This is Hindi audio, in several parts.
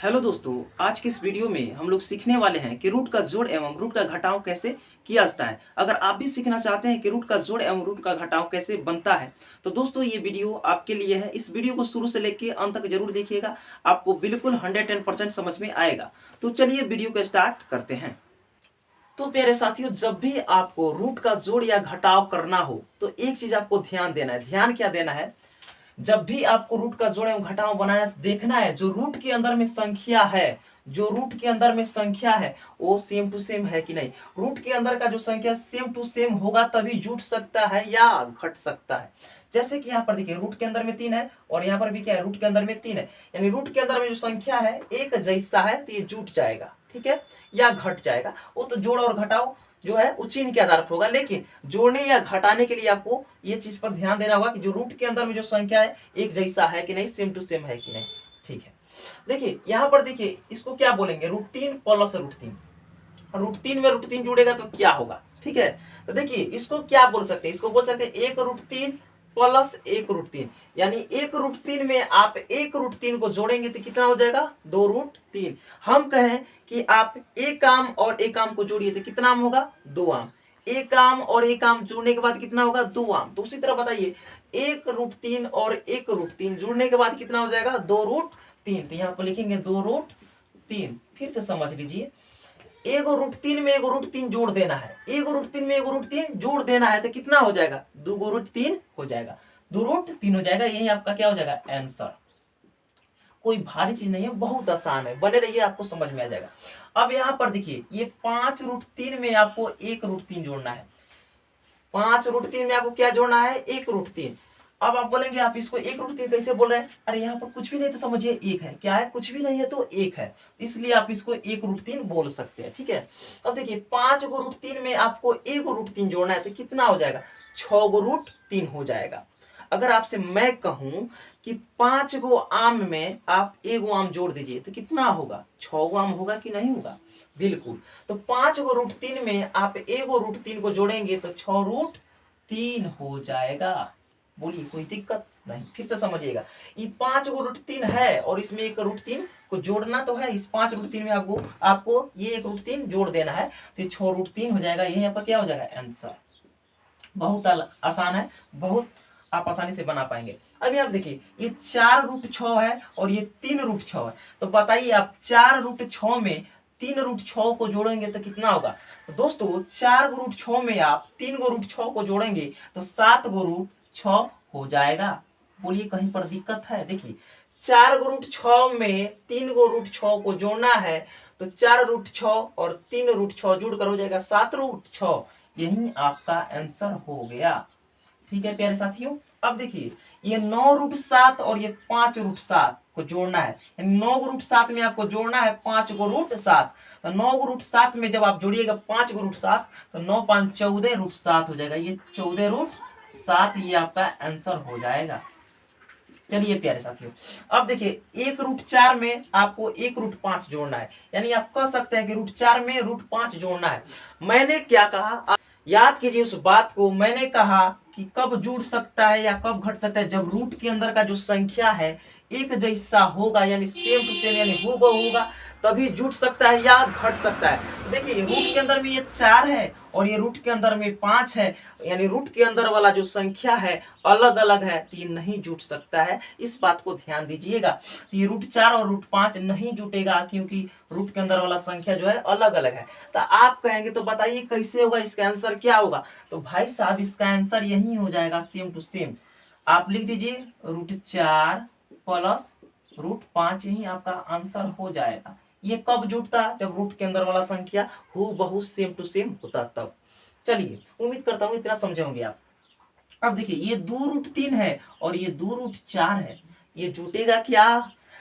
हेलो दोस्तों, आज की इस वीडियो में हम लोग सीखने वाले हैं कि रूट का जोड़ एवं रूट का घटाव कैसे किया जाता है। अगर आप भी सीखना चाहते हैं कि रूट का जोड़ एवं रूट का घटाव कैसे बनता है तो दोस्तों ये वीडियो आपके लिए है। इस वीडियो को शुरू से लेकर अंत तक जरूर देखिएगा, आपको बिल्कुल 110% समझ में आएगा। तो चलिए वीडियो को स्टार्ट करते हैं। तो प्यारे साथियों, जब भी आपको रूट का जोड़ या घटाव करना हो तो एक चीज आपको ध्यान देना है। ध्यान क्या देना है? जब भी आपको रूट का जोड़ एवं घटाव बनाना देखना है, जो रूट के अंदर में संख्या है, जो रूट के अंदर में संख्या है वो सेम टू सेम है कि नहीं। रूट के अंदर का जो संख्या सेम टू सेम होगा तभी जुट सकता है या घट सकता है। जैसे कि यहाँ पर देखिए, रूट के अंदर में 3 है और यहाँ पर भी क्या है, रूट के अंदर में 3 है। यानी रूट के अंदर में जो संख्या है एक जैसा है तो ये जुट जाएगा, ठीक है, या घट जाएगा। वो तो जोड़ और घटाव जो है वो चिन्ह के आधार पर होगा, लेकिन जोड़ने या घटाने के लिए आपको ये चीज पर ध्यान देना होगा कि जो रूट के अंदर में जो संख्या है एक जैसा है कि नहीं, सेम टू सेम है कि नहीं। ठीक है, देखिए यहाँ पर देखिए, इसको क्या बोलेंगे, √3 प्लस √3। √3 में √3 जुड़ेगा तो क्या होगा, ठीक है। तो देखिए इसको क्या बोल सकते हैं, इसको बोल सकते हैं 1√3 प्लस 1√3। यानी 1√3 में आप 1√3 को जोड़ेंगे तो कितना हो जाएगा, 2√3। हम कहें कि आप एक आम और एक आम को जोड़िए तो कितना आम होगा, 2 आम। एक आम और एक आम जोड़ने के बाद कितना होगा, 2 आम। तो उसी तरह बताइए 1√3 और 1√3 जोड़ने के बाद कितना हो जाएगा, 2√3। तो यहाँ पर लिखेंगे 2√3। फिर से समझ लीजिए, एगो √3 में एगो √3 जोड़ देना है, एगो √3 में एगो √3 जोड़ देना है तो कितना हो जाएगा, 2√3 हो जाएगा, 2√3 हो जाएगा। यही आपका क्या हो जाएगा, आंसर। कोई भारी चीज नहीं है, बहुत आसान है, बने रहिए आपको समझ में आ जाएगा। अब यहाँ पर देखिए, ये 5√3 में आपको 1√3 जोड़ना है। 5√3 में आपको क्या जोड़ना है, 1√3। अब आप बोलेंगे आप इसको 1√3 कैसे बोल रहे हैं, अरे यहाँ पर कुछ भी नहीं तो समझिए एक है, क्या है, कुछ भी नहीं है तो एक है, इसलिए आप इसको 1√3 बोल सकते हैं, ठीक है। अब देखिए 5√3 में आपको 1√3 जोड़ना है तो कितना हो जाएगा, 6√3 हो जाएगा। अगर आपसे मैं कहूं कि 5 गो आम में आप एगो आम जोड़ दीजिए तो कितना होगा, 6 गो आम होगा कि नहीं होगा, बिल्कुल। तो 5 गो √3 में आप एगो √3 को जोड़ेंगे तो 6√3 हो जाएगा। बोलिए कोई दिक्कत नहीं, फिर से समझिएगा। ये 5 गो √3 है और इसमें एक √3 को जोड़ना तो है। इस 5√3 में आपको आपको ये एक √3 जोड़ देना है तो 6√3 हो जाएगा। यही आपका क्या हो जाएगा, आंसर। बहुत आसान है, बहुत आप आसानी से बना पाएंगे। अभी आप देखिए, ये 4√6 है और ये 3√6 है। तो बताइए आप 4√6 में 3√6 को जोड़ेंगे तो कितना होगा। तो दोस्तों 4 √6 में आप 3 √6 को जोड़ेंगे तो 7 √6 हो जाएगा। बोलिए कहीं पर दिक्कत है। देखिए 4 √6 में 3 √6 को जोड़ना है तो 4 √6 और 3 √6 जुड़कर हो जाएगा 7 √6। यही आपका आंसर हो गया, ठीक है प्यारे साथियों। अब देखिए, ये 9 √7 और ये 5 √7 को जोड़ना है। 9 √7 में आपको जोड़ना है 5 √7। तो 9 √7 में जब आप जोड़िएगा 5 √7 तो 9×5 14 √7 हो जाएगा। ये 14 √7 ये आपका आंसर हो जाएगा। चलिए प्यारे साथियों, अब देखिए 1 √4 में आपको 1 √5 जोड़ना है। यानी आप कह सकते हैं कि √4 में √5 जोड़ना है। मैंने क्या कहा, याद कीजिए उस बात को। मैंने कहा कि कब जुड़ सकता है या कब घट सकता है, जब रूट के अंदर का जो संख्या है एक जैसा होगा, यानी सेम टू सेम, यानी हूबहू होगा, तभी जुट सकता है या घट सकता है। देखिए रूट के अंदर में ये 4 है और ये रूट के अंदर में 5 है, यानी रूट के अंदर वाला जो संख्या है अलग अलग है तो ये नहीं जुट सकता है। इस बात को ध्यान दीजिएगा। तो ये √4 और √5 नहीं जुटेगा क्योंकि रूट के अंदर वाला संख्या जो है अलग अलग है। तो आप कहेंगे तो बताइए कैसे होगा, इसका आंसर क्या होगा। तो भाई साहब इसका आंसर यही हो जाएगा, सेम टू सेम। आप लिख दीजिए √4 प्लस √5, यही आपका आंसर हो जाएगा। ये कब जुटता, जब रूट के अंदर वाला संख्या हूबहू सेम टू सेम होता तब। चलिए उम्मीद करता हूँ इतना समझे होंगे आप। अब देखिए ये 2√3 है और ये 2√4 है, ये जुटेगा क्या।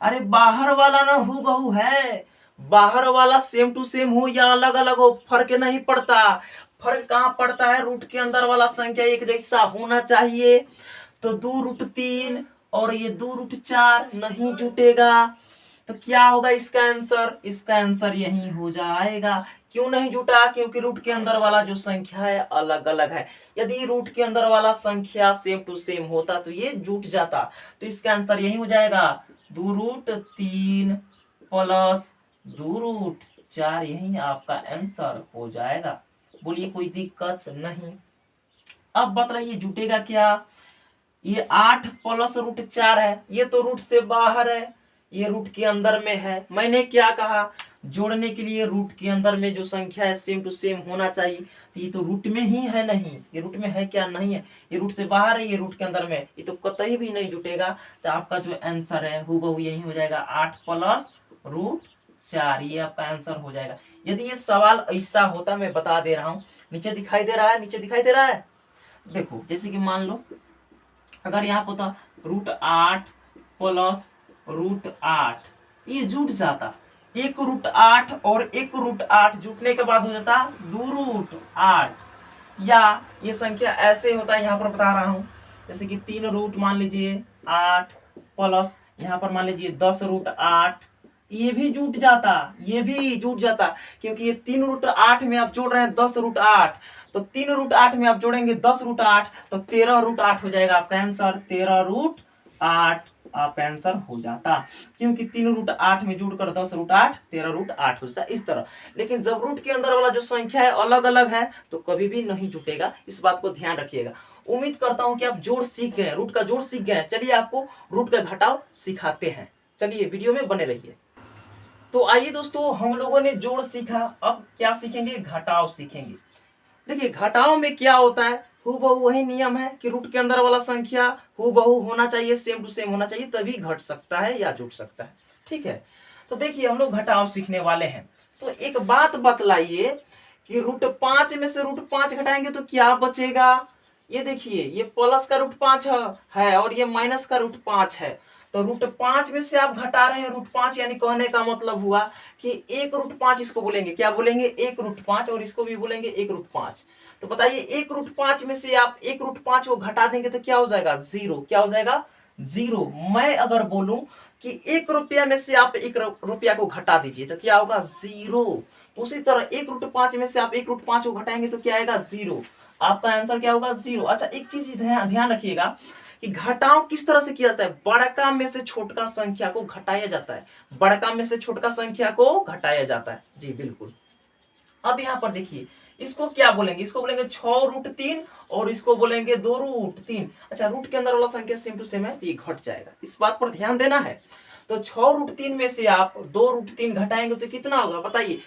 अरे बाहर वाला ना हूबहू है, बाहर वाला सेम टू सेम हो या अलग अलग हो फर्क नहीं पड़ता। फर्क कहाँ पड़ता है, रूट के अंदर वाला संख्या एक जैसा होना चाहिए। तो 2√3 और ये 2√4 नहीं जुटेगा तो क्या होगा इसका आंसर, इसका आंसर यही हो जाएगा। क्यों नहीं जुटा, क्योंकि रूट के अंदर वाला जो संख्या है अलग अलग है। यदि रूट के अंदर वाला संख्या सेम टू सेम होता तो ये जुट जाता। तो इसका आंसर यही हो जाएगा 2√3 प्लस 2√4, यही आपका आंसर हो जाएगा। बोलिए कोई दिक्कत नहीं। अब बताइए जुटेगा क्या? ये 8 प्लस √4 है, ये तो रूट से बाहर है, ये रूट के अंदर में है। मैंने क्या कहा? जोड़ने के लिए रूट के अंदर में जो संख्या है सेम टू सेम होना चाहिए। तो ये तो रूट में ही है नहीं, ये रूट में है क्या? नहीं है। ये रूट से बाहर है, ये रूट के अंदर में है, ये तो कतई भी नहीं जुटेगा। तो आपका जो आंसर है हूबहू यही हो जाएगा, 8 प्लस √4, ये आपका आंसर हो जाएगा। यदि ये सवाल ऐसा होता, मैं बता दे रहा हूँ, नीचे दिखाई दे रहा है, नीचे दिखाई दे रहा है, देखो जैसे कि मान लो अगर यहाँ पर होता √8 प्लस √8, ये जुट जाता, एक √8 और एक √8 जुटने के बाद हो जाता 2√8, या ये संख्या ऐसे होता है, यहाँ पर बता रहा हूँ, जैसे कि 3 रूट मान लीजिए 8 प्लस यहाँ पर मान लीजिए 10√8, ये भी जुट जाता, ये भी जुट जाता, क्योंकि ये 3√8 में आप जोड़ रहे हैं 10√8, तो 3√8 में आप जोड़ेंगे 10√8, तो 13√8 हो जाएगा आपका आंसर, 13√8 आपका आंसर हो जाता, क्योंकि 3√8 में जुड़कर 10√8 13√8 हो जाता इस तरह। लेकिन जब रूट के अंदर वाला जो संख्या है अलग अलग है तो कभी भी नहीं जुटेगा, इस बात को ध्यान रखिएगा। उम्मीद करता हूं कि आप जोड़ सीख गए, रूट का जोड़ सीख गए। चलिए आपको रूट का घटाव सिखाते हैं, चलिए वीडियो में बने रहिए। तो आइए दोस्तों, हम लोगों ने जोड़ सीखा, अब क्या सीखेंगे? घटाव सीखेंगे। देखिए घटाव में क्या होता है, हूबहू वही नियम है कि रूट के अंदर वाला संख्या हूबहू होना चाहिए, सेम टू सेम होना चाहिए, तभी घट सकता है या जुट सकता है। ठीक है, तो देखिए हम लोग घटाव सीखने वाले हैं। तो एक बात बतलाइए कि √5 में से √5 घटाएंगे तो क्या बचेगा? ये देखिए, ये प्लस का √5 है और ये माइनस का √5 है, तो √5 में से आप घटा रहे हैं √5, यानी कहने का मतलब हुआ कि 1√5 इसको बोलेंगे, क्या बोलेंगे? 1√5, और इसको भी बोलेंगे 1√5। तो बताइए 1√5 में से आप 1√5 को घटा देंगे तो क्या हो जाएगा? 0। क्या हो जाएगा? 0। मैं अगर बोलूं कि 1 रुपया में से आप 1 रुपया को घटा दीजिए तो क्या होगा? 0। उसी तरह 1√5 में से आप 1√5 को घटाएंगे तो क्या आएगा? 0। आपका आंसर क्या होगा? 0। अच्छा, एक चीज ध्यान रखिएगा कि घटाव किस तरह से किया जाता है। बड़का में से छोटका संख्या को घटाया जाता है, बड़का में से छोटका संख्या को घटाया जाता है। जी बिल्कुल। अब यहाँ पर देखिए, इसको क्या बोलेंगे? इसको बोलेंगे 6√3 और इसको बोलेंगे 2√3। अच्छा, रूट के अंदर वाला संख्या सेम टू सेम है तो ये घट जाएगा, इस बात पर ध्यान देना है। तो 6√3 में से आप 2√3 घटाएंगे तो कितना होगा? बताइए,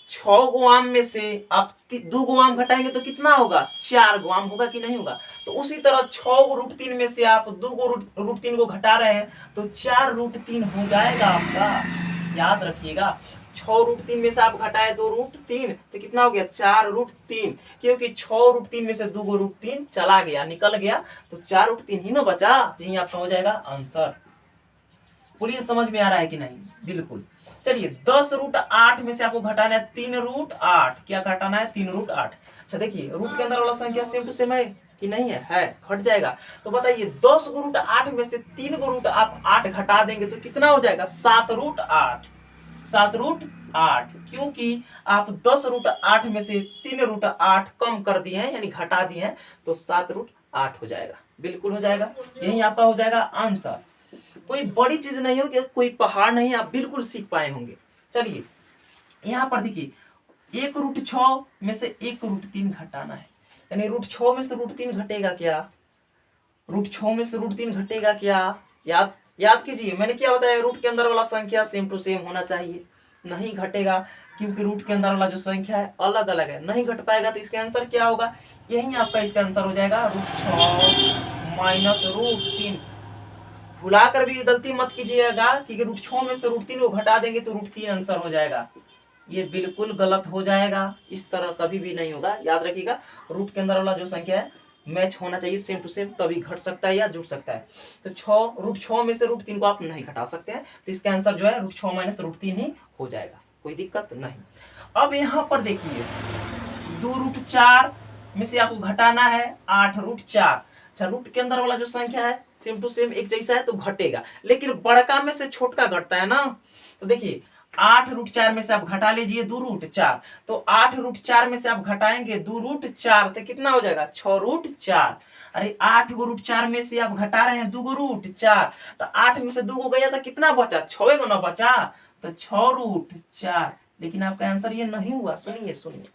6 गुआम में से आप 2 गुआम घटाएंगे तो कितना होगा? 4 गुआम होगा कि नहीं होगा? तो उसी तरह 6 √3 में से आप 2 √3 को घटा रहे हैं तो 4√3 हो जाएगा आपका। याद रखिएगा, 6 √3 में से आप घटाए 2√3 तो कितना हो गया? 4√3, क्योंकि 6 √3 में से 2 √3 चला गया, निकल गया, तो 4√3 ही ना बचा, यही आपका हो जाएगा आंसर। बोलिए समझ में आ रहा है कि नहीं? बिल्कुल। चलिए 10√8 में से आपको घटाना है 3√8। क्या घटाना है? 3√8। अच्छा देखिए, रूट के अंदर वाला संख्या सेम टू सेम है कि नहीं है? है, घट जाएगा। तो बताइए 10 √8 में से 3 √8 आप 8 घटा देंगे तो कितना हो जाएगा? 7√8। 7√8, क्योंकि आप 10 √8 में से 3 √8 कम कर दिए हैं, यानी घटा दिए हैं, तो 7√8 हो जाएगा। बिल्कुल हो जाएगा, यही आपका हो जाएगा आंसर। कोई बड़ी चीज नहीं होगी, कोई पहाड़ नहीं, आप बिल्कुल सीख पाए होंगे। चलिए यहाँ पर देखिए, 1√6 में से 1√3 घटाना है, यानी √6 में से √3 घटेगा क्या? √6 में से √3 घटेगा क्या? याद कीजिए, मैंने क्या बताया? रूट के अंदर वाला संख्या सेम टू सेम होना चाहिए, नहीं घटेगा, क्योंकि रूट के अंदर वाला जो संख्या है अलग अलग है, नहीं घट पाएगा। तो इसका आंसर क्या होगा? यही आपका इसका आंसर हो जाएगा, √6 माइनस √3। भुलाकर भी गलती मत कीजिएगा कि √6 में से √3 को घटा देंगे तो √3 आंसर हो जाएगा, ये बिल्कुल गलत हो जाएगा, इस तरह कभी भी नहीं होगा। याद रखिएगा, रूट के अंदर वाला जो संख्या है मैच होना चाहिए सेम टू सेम, तभी घट सकता है या जुट सकता है। तो √6 में से √3 को आप नहीं घटा सकते हैं, तो इसका आंसर जो है √6 माइनस √3 ही हो जाएगा, कोई दिक्कत नहीं। अब यहाँ पर देखिए, 2√4 में से आपको घटाना है 8√4। अच्छा, रूट के अंदर वाला जो संख्या है सेम टू सेम एक जैसा है तो घटेगा, लेकिन बड़का में से छोटका घटता है ना। तो देखिए 8√4 में से आप घटा लीजिए 2√4, तो 8√4 में से आप घटाएंगे 2√4 तो कितना हो जाएगा? 6√4। अरे 8 √4 में से आप घटा रहे हैं 2 √4, तो 8 में से 2 गया तो कितना बचा? 6 ना बचा, तो 6√4, लेकिन आपका आंसर ये नहीं हुआ। सुनिए सुनिए,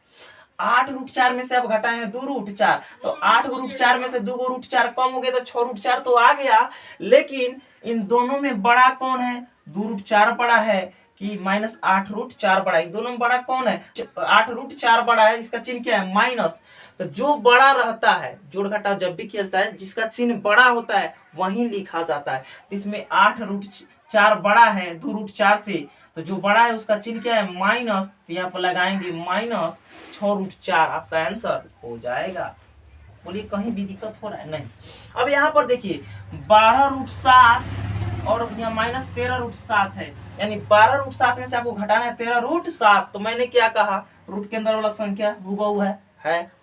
8√4 में से आप घटाए हैं 2√4, तो 8√4 में से 2√4 कम हो गया तो 6√4 तो आ गया, लेकिन इन दोनों में बड़ा कौन है? 2√4 बड़ा है कि -8√4 बड़ा है? इन दोनों में बड़ा कौन है? 8√4 बड़ा है, इसका चिन्ह क्या है? माइनस। तो जो बड़ा रहता है, जोड़ घटाव जब भी किया जाता है, जिसका चिन्ह बड़ा होता है वहीं लिखा जाता है। तो इसमें 8√4 बड़ा है 2√4 से, तो जो बड़ा है उसका चिन्ह क्या है? माइनस। तो यहाँ पर लगाएंगे -6√4, आपका आंसर हो जाएगा। बोलिए कहीं भी दिक्कत हो रहा है? नहीं। अब यहाँ पर देखिए 12√7 और यहाँ -13√7 है, यानी 12√7 में से आपको घटाना है 13√7। तो मैंने क्या कहा? रूट के अंदर वाला संख्या हुबहू है,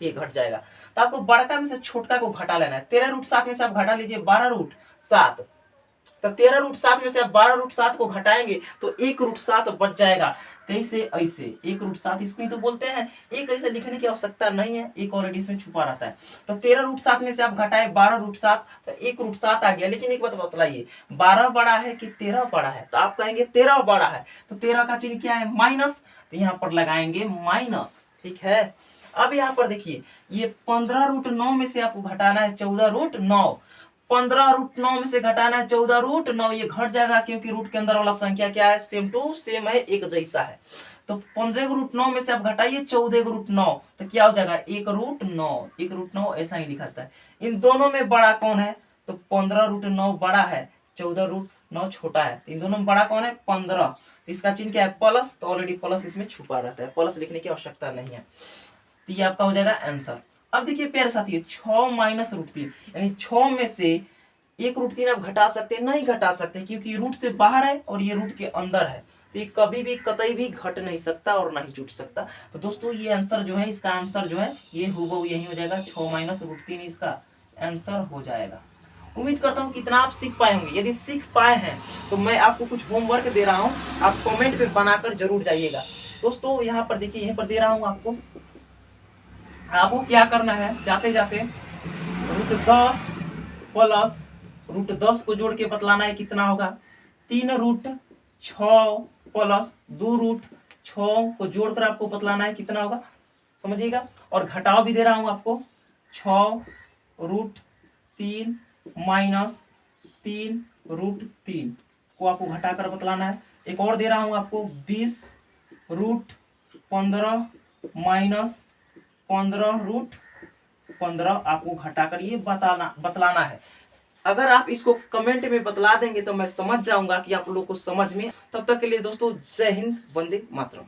ये घट जाएगा। तो आपको बड़का में से छोटका को घटा लेना है। 13√7 में से आप घटा लीजिए 12√7, तो 13√7 में से आप 12√7 को घटाएंगे तो 1√7 बच जाएगा। कैसे? ऐसे 1√7 इसको ही तो बोलते हैं। एक ऐसे लिखने की आवश्यकता नहीं है, एक ऑलरेडी इसमें छुपा रहता है। तो 13√7 में से आप घटाए 12√7, तो 1√7 आ गया। लेकिन एक बात बतलाइए, 12 बड़ा है कि 13 बड़ा है? तो आप कहेंगे 13 बड़ा है, तो 13 का चिन्ह क्या है? माइनस। तो यहाँ पर लगाएंगे माइनस, ठीक है। अब यहाँ पर देखिए, ये 15√9 में से आपको घटाना है 14√9। 15√9 में से घटाना है 14√9, ये घट जाएगा क्योंकि रूट के अंदर वाला संख्या क्या है? सेम टू सेम है, एक जैसा है। तो 15√9 में से आप घटाइए 14√9, तो क्या हो जाएगा? 1√9। 1√9 ऐसा ही लिखा जाता है। इन दोनों में बड़ा कौन है? तो 15√9 बड़ा है, 14√9 छोटा है। इन दोनों में बड़ा कौन है? 15। इसका चिन्ह क्या है? प्लस। तो ऑलरेडी प्लस इसमें छुपा रहता है, प्लस लिखने की आवश्यकता नहीं है। तो ये आपका हो जाएगा आंसर। अब देखिए प्यारे साथियों, 6 - √3, यानी 6 में से 1√3 आप घटा सकते हैं? नहीं घटा सकते, क्योंकि रूट से बाहर है और ये रूट के अंदर है, तो ये कभी भी कतई भी घट नहीं सकता और ना ही जुट सकता। तो दोस्तों ये आंसर जो है, इसका आंसर जो है ये हुबहू यही हो जाएगा, 6 - √3 इसका आंसर हो जाएगा। उम्मीद करता हूँ कितना आप सीख पाए होंगे। यदि सीख पाए हैं तो मैं आपको कुछ होमवर्क दे रहा हूँ, आप कमेंट पे बनाकर जरूर जाइएगा। दोस्तों यहाँ पर देखिए, यहीं पर दे रहा हूँ आपको क्या करना है? जाते जाते √10 प्लस √10 को जोड़ के बतलाना है कितना होगा? 3√6 प्लस 2√6 को जोड़कर आपको बतलाना है कितना होगा, समझिएगा। और घटाव भी दे रहा हूं आपको, 6√3 माइनस 3√3 को आपको घटाकर बतलाना है। एक और दे रहा हूं आपको, 20√15 माइनस 15√15 आपको घटाकर ये बतलाना है। अगर आप इसको कमेंट में बतला देंगे तो मैं समझ जाऊंगा कि आप लोग को समझ में। तब तक के लिए दोस्तों, जय हिंद, वंदे मातरम।